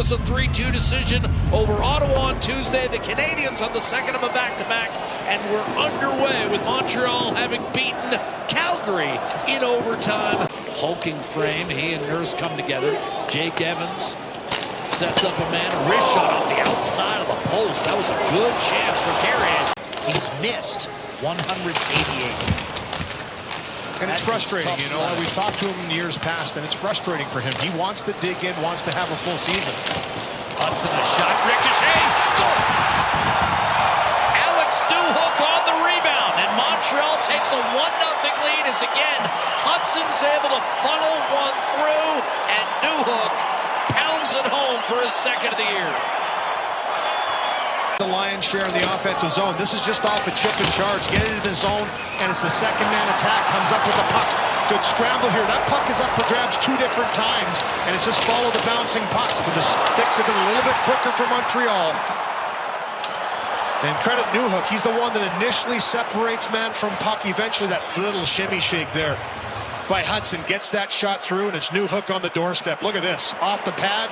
was a 3-2 decision over Ottawa on Tuesday. The Canadiens on the second of a back-to-back, and we're underway with Montreal having beaten Calgary in overtime. Hulking frame, he and Nurse come together. Jake Evans sets up a man, a wrist shot off the outside of the post. That was a good chance for Carrier. He's missed 188. And it's frustrating, you know. We've talked to him in years past, and it's frustrating for him. He wants to dig in, wants to have a full season. Hudson, a shot, ricochet, score! Alex Newhook on the rebound, and Montreal takes a 1-0 lead as again Hudson's able to funnel one through, and Newhook pounds it home for his second of the year. The lion's share in the offensive zone. This is just off a chip and charge. Get it into the zone, and it's the second man attack. Comes up with the puck. Good scramble here. That puck is up for grabs 2 different times, and it's just followed the bouncing pucks. But the sticks have been a little bit quicker for Montreal. And credit Newhook. He's the one that initially separates man from puck. Eventually, that little shimmy shake there by Hudson gets that shot through, and it's Newhook on the doorstep. Look at this. Off the pad,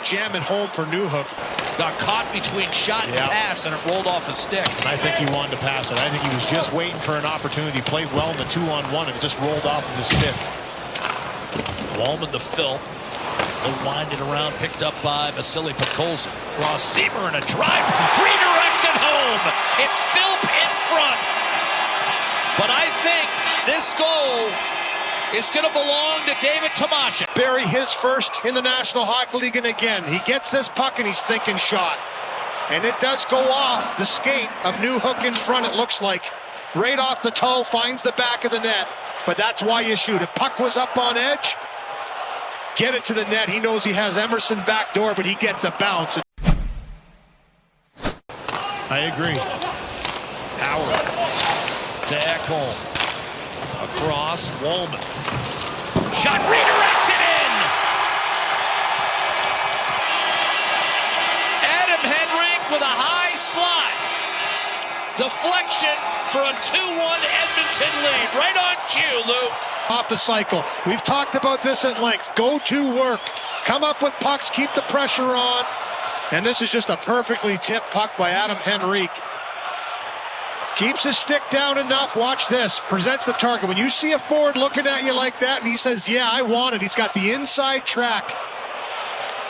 jam it home for Newhook. Got caught between shot and pass, and it rolled off a stick. And I think he wanted to pass it. I think he was just waiting for an opportunity. Played well in the 2-on-1, and it just rolled off of his stick. Wallman to Phil. They'll wind it around, picked up by Vasily Podkolzin. Ross Seamer in a drive, redirected home. It's Philp in front. But I think this goal is going to belong to David Tomasik. Barry, his first in the National Hockey League, and again, he gets this puck and he's thinking shot. And it does go off the skate of Newhook in front, it looks like. Right off the toe, finds the back of the net. But that's why you shoot it. Puck was up on edge. Get it to the net. He knows he has Emerson back door, but he gets a bounce. I agree. Howard to Ekholm. Across, Wallman. Shot redirected in! Adam Henrique with a high slot. Deflection for a 2-1 Edmonton lead. Right on cue, Lou. Off the cycle. We've talked about this at length. Go to work. Come up with pucks, keep the pressure on. And this is just a perfectly tipped puck by Adam Henrique. Keeps his stick down enough. Watch this. Presents the target. When you see a forward looking at you like that, and he says, yeah, I want it. He's got the inside track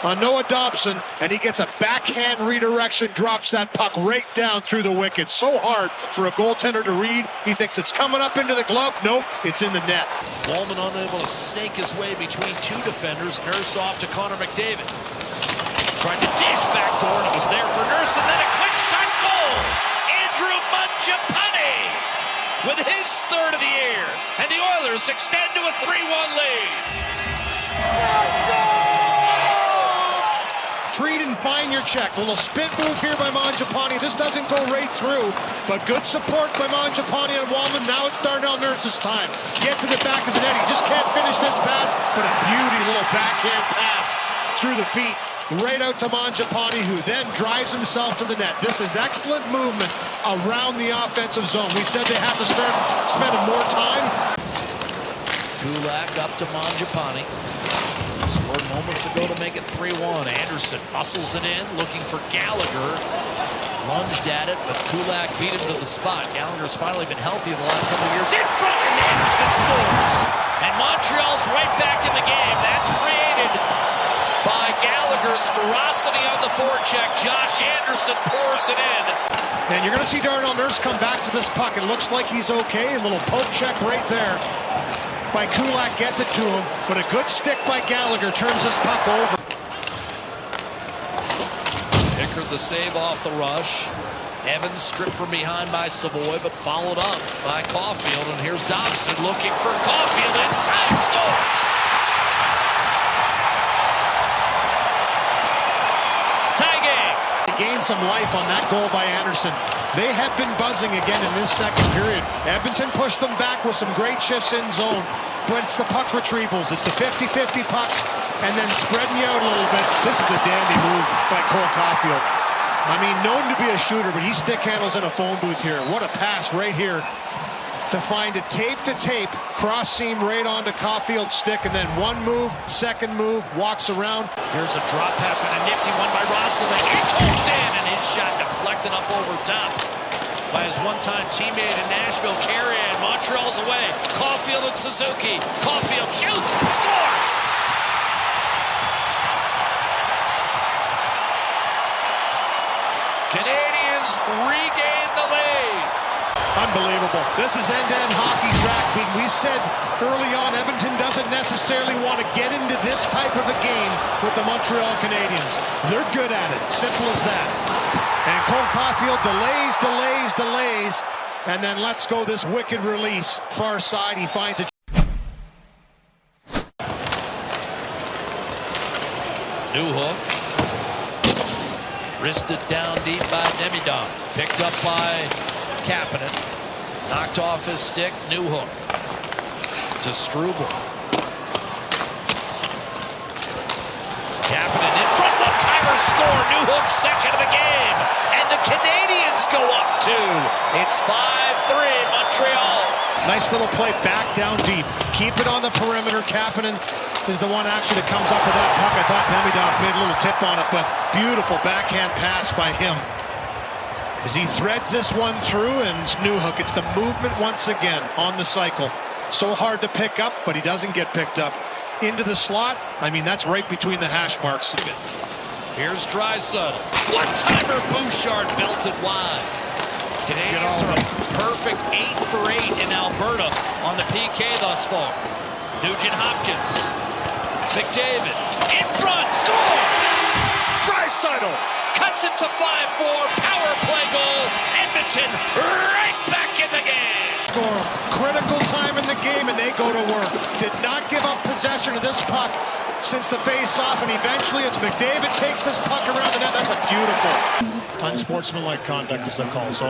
on Noah Dobson, and he gets a backhand redirection, drops that puck right down through the wicket. So hard for a goaltender to read. He thinks it's coming up into the glove. Nope, it's in the net. Wallman unable to snake his way between 2 defenders. Nurse off to Connor McDavid. Trying to dish backdoor, and it was there for Nurse, and then a quick shot goal. Andrew Mangiapane with his third of the year, and the Oilers extend to a 3-1 lead. Treat and find your check. A little spin move here by Mangiapane. This doesn't go right through, but good support by Mangiapane and Wallman. Now it's Darnell Nurse's time. Get to the back of the net. He just can't finish this pass, but a beauty little backhand pass through the feet. Right out to Mangiapane, who then drives himself to the net. This is excellent movement around the offensive zone. We said they have to start spending more time. Kulak up to Mangiapane. Scored moments ago to make it 3-1. Anderson muscles it in, looking for Gallagher. Lunged at it, but Kulak beat him to the spot. Gallagher's finally been healthy in the last couple of years. In front, and Anderson scores. And Montreal's right back in the game. That's created by Gallagher's ferocity on the forecheck. Josh Anderson pours it in. And you're going to see Darnell Nurse come back for this puck. It looks like he's okay. A little poke check right there by Kulak gets it to him, but a good stick by Gallagher turns this puck over. Pickard the save off the rush. Evans stripped from behind by Savoy, but followed up by Caulfield. And here's Dobson looking for Caulfield, and time scores. Tie game. They gained some life on that goal by Anderson. They have been buzzing again in this second period. Edmonton pushed them back with some great shifts in zone. But it's the puck retrievals. It's the 50-50 pucks, and then spreading you out a little bit. This is a dandy move by Cole Caulfield. I mean, known to be a shooter, but he stick handles in a phone booth here. What a pass right here to find a tape-to-tape cross seam right onto Caulfield's stick, and then one move, second move, walks around. Here's a drop pass and a nifty one by Roslovic. It goes in, and his shot deflected up over top by his one-time teammate in Nashville, Carrier. Montreal's away. Caulfield and Suzuki. Caulfield shoots and scores. Canadians regain the lead. Unbelievable. This is end-to-end hockey track meet. We said early on Edmonton doesn't necessarily want to get into this type of a game with the Montreal Canadiens. They're good at it. Simple as that. And Cole Caulfield delays, and then lets go this wicked release. Far side, he finds it. Newhook. Wristed down deep by Demidov. Picked up by Kapanen. Knocked off his stick. Newhook to Struble. Kapanen in front. One-timer score. Newhook second of the game. And the Canadians go up 2. It's 5-3 Montreal. Nice little play back down deep. Keep it on the perimeter. Kapanen is the one actually that comes up with that puck. I thought Demidov made a little tip on it, but beautiful backhand pass by him. As he threads this one through, and Newhook, it's the movement once again on the cycle. So hard to pick up, but he doesn't get picked up. Into the slot, I mean, that's right between the hash marks. Here's Draisaitl. One-timer Bouchard belted wide. Canadians are a perfect 8 for 8 in Alberta on the PK thus far. Nugent Hopkins. McDavid in front, score! Draisaitl cuts it to 5-4, power play goal. Edmonton right back in the game. Score. Critical time in the game, and they go to work. Did not give up possession of this puck since the face-off, and eventually it's McDavid takes this puck around the net. That's a beautiful unsportsmanlike conduct, as they call. So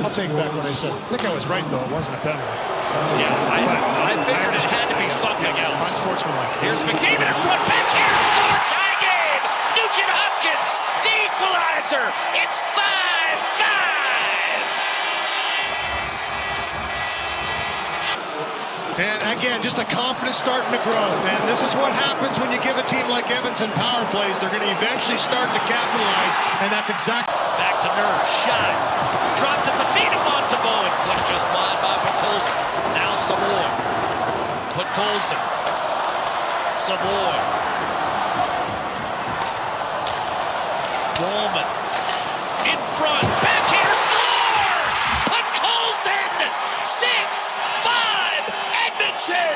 I'll take back what I said. I think I was right, though. It wasn't a penalty. Yeah, I figured it had to be something else. Unsportsmanlike. Here's McDavid in front, back here, score, tie game. Nugent Hopkins, the equalizer. It's 5-5. And again, just the confidence starting to grow. And this is what happens when you give a team like Edmonton power plays. They're going to eventually start to capitalize, and that's exactly. Back to Nurse, shot. Dropped at the feet of Montembeault, and flicked just wide by Podkolzin. Now Savoy. Podkolzin. Savoy. Roman. In front. Back here, score! Podkolzin! 6-5! Edmonton!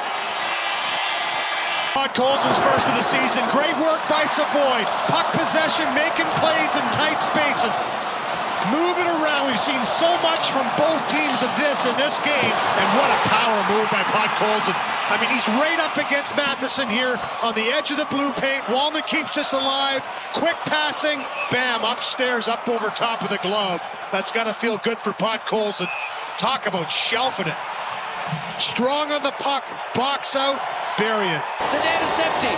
Podkolzin's first of the season. Great work by Savoy. Puck possession, making plays in tight spaces. Moving around. We've seen so much from both teams of this in this game. And what a power move by Podkolzin. I mean, he's right up against Matheson here on the edge of the blue paint. Walnut keeps this alive. Quick passing. Bam, upstairs, up over top of the glove. That's got to feel good for Podkolzin. Talk about shelving it. Strong on the puck. Box out. Bury it. The net is empty.